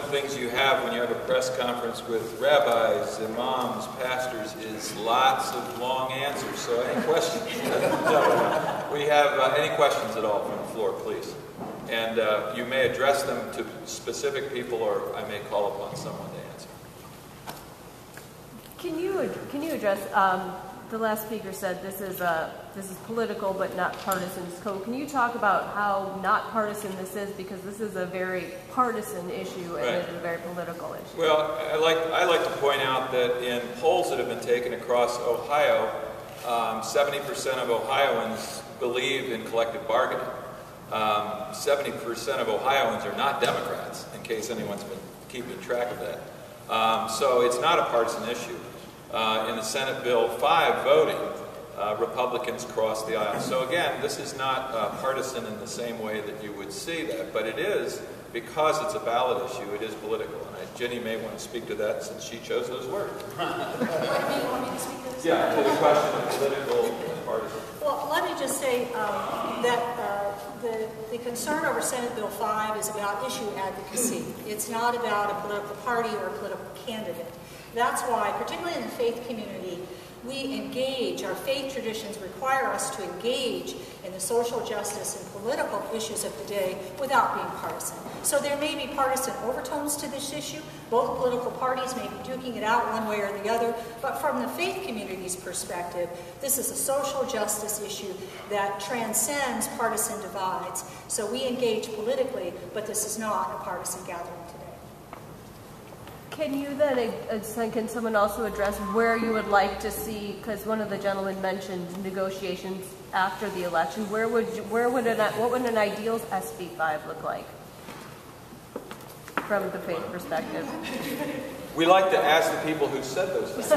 things you have when you have a press conference with rabbis, imams, pastors is lots of long answers. So any questions? No. We have any questions at all from the floor, please. And you may address them to specific people, or I may call upon someone to answer. Can you address? The last speaker said this is political but not partisan. So can you talk about how not partisan this is, because this is a very partisan issue and it's a very political issue. Well, I like to point out that in polls that have been taken across Ohio, 70% of Ohioans believe in collective bargaining. 70% of Ohioans are not Democrats, in case anyone's been keeping track of that. So it's not a partisan issue. In the Senate Bill 5 voting, Republicans crossed the aisle. So again, this is not partisan in the same way that you would see that, but it is, because it's a ballot issue, it is political. And Gini may want to speak to that since she chose those words. Yeah, to the question of political and partisan. Well, let me just say that the concern over Senate Bill 5 is about issue advocacy. It's not about a political party or a political candidate. That's why, particularly in the faith community, we engage, our faith traditions require us to engage in the social justice and political issues of the day without being partisan. So there may be partisan overtones to this issue. Both political parties may be duking it out one way or the other, but from the faith community's perspective, this is a social justice issue that transcends partisan divides. So we engage politically, but this is not a partisan gathering today. Can you then, can someone also address where you would like to see, because one of the gentlemen mentioned negotiations after the election, what would an ideal SB 5 look like from the faith perspective? We like to ask the people who said those things.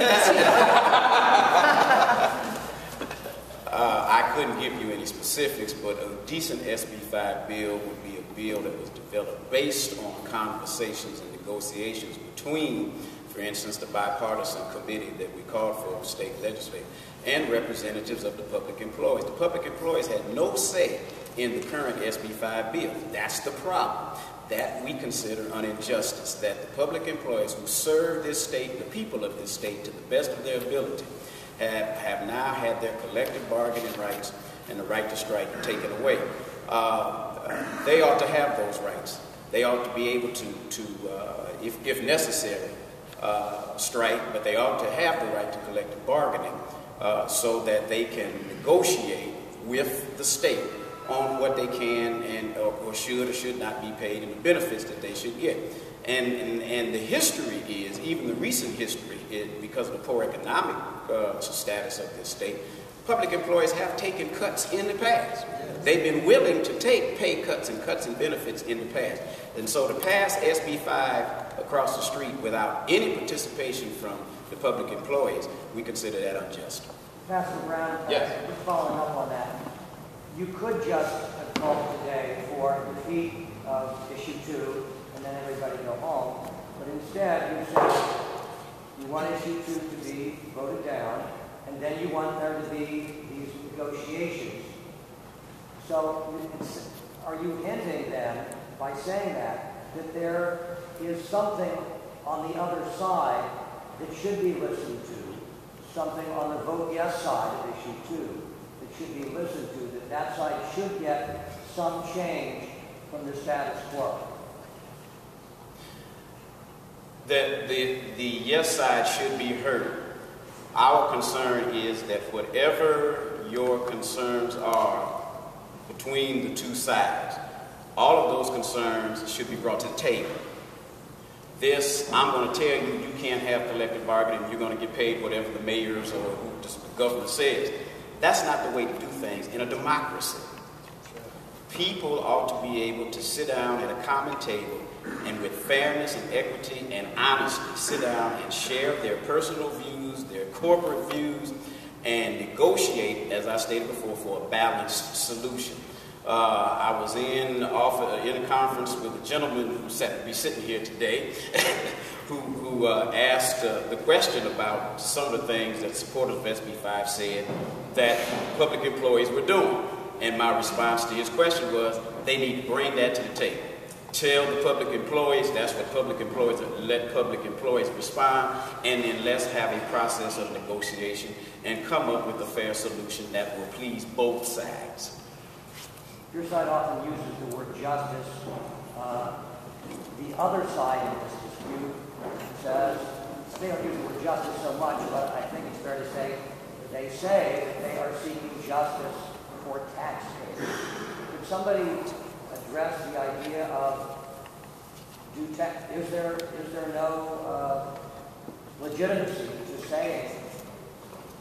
I couldn't give you any specifics, but a decent SB 5 bill would be a bill that was developed based on conversations and negotiations between, for instance, the bipartisan committee that we called for, state legislators, and representatives of the public employees. The public employees had no say in the current SB 5 bill. That's the problem. That we consider an injustice, that the public employees who serve this state, the people of this state, to the best of their ability, have now had their collective bargaining rights and the right to strike taken away. They ought to have those rights. They ought to be able to if necessary, strike, but they ought to have the right to collective bargaining so that they can negotiate with the state on what they can and or should or should not be paid and the benefits that they should get. And the history is, even the recent history, because of the poor economic status of this state, public employees have taken cuts in the past. They've been willing to take pay cuts and cuts in benefits in the past. And so to pass SB 5 across the street without any participation from the public employees, we consider that unjust. Pastor Brown, yes. Just following up on that, you could just have called today for defeat of issue 2 and then everybody go home, but instead you said you want issue 2 to be voted down, and then you want there to be these negotiations. So are you hinting then, by saying that there is something on the other side that should be listened to, something on the vote yes side of issue 2 that should be listened to, that side should get some change from the status quo? That the yes side should be heard. Our concern is that whatever your concerns are between the two sides, all of those concerns should be brought to the table. This, I'm going to tell you, you can't have collective bargaining, you're going to get paid whatever the mayors or who the government says. That's not the way to do things in a democracy. People ought to be able to sit down at a common table and with fairness and equity and honesty sit down and share their personal views, their corporate views, and negotiate, as I stated before, for a balanced solution. I was in a conference with a gentleman who be sitting here today who asked the question about some of the things that supporters of SB 5 said that public employees were doing. And my response to his question was, they need to bring that to the table. tell the public employees, that's what public employees, let public employees respond, and then let's have a process of negotiation and come up with a fair solution that will please both sides. Your side often uses the word justice. The other side in this dispute says, they don't use the word justice so much, but I think it's fair to say that they say that they are seeking justice for taxpayers. Could somebody address the idea of, is there no legitimacy to saying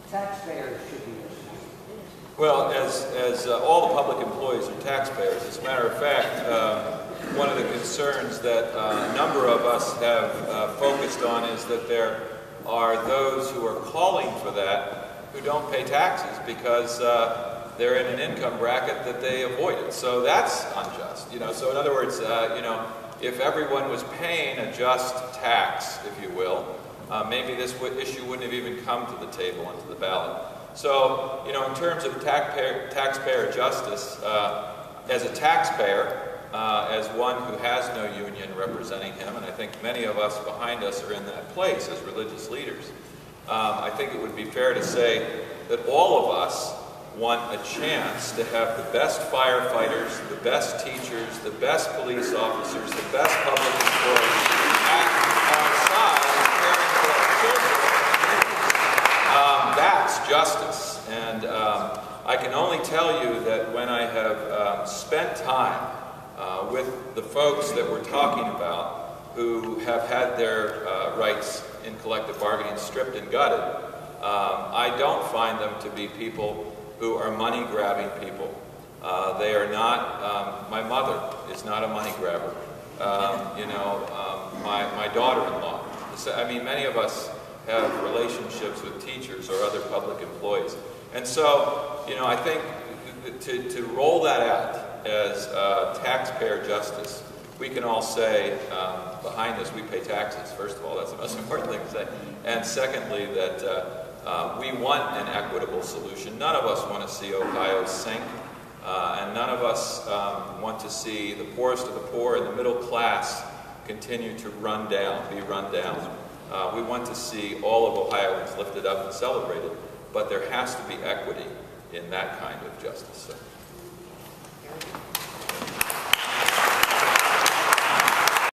taxpayers should be listened? Well, as all the public employees are taxpayers, as a matter of fact, one of the concerns that a number of us have focused on is that there are those who are calling for that who don't pay taxes because they're in an income bracket that they avoided. So that's unjust. So in other words, if everyone was paying a just tax, if you will, maybe this issue wouldn't have even come to the table and to the ballot. So, in terms of taxpayer justice, as a taxpayer, as one who has no union representing him, and I think many of us behind us are in that place as religious leaders, I think it would be fair to say that all of us want a chance to have the best firefighters, the best teachers, the best police officers, the best public employees at our side caring for our children. That's justice. And I can only tell you that when I have spent time with the folks that we're talking about who have had their rights in collective bargaining stripped and gutted, I don't find them to be people who are money-grabbing people. They are not, my mother is not a money grabber. My daughter-in-law. I mean, many of us have relationships with teachers or other public employees. And so, I think to roll that out as taxpayer justice, we can all say, behind us, we pay taxes. First of all, that's the most important thing to say. And secondly, that we want an equitable solution. None of us want to see Ohio sink, and none of us want to see the poorest of the poor and the middle class continue to be run down. We want to see all of Ohioans lifted up and celebrated, but there has to be equity in that kind of justice. So.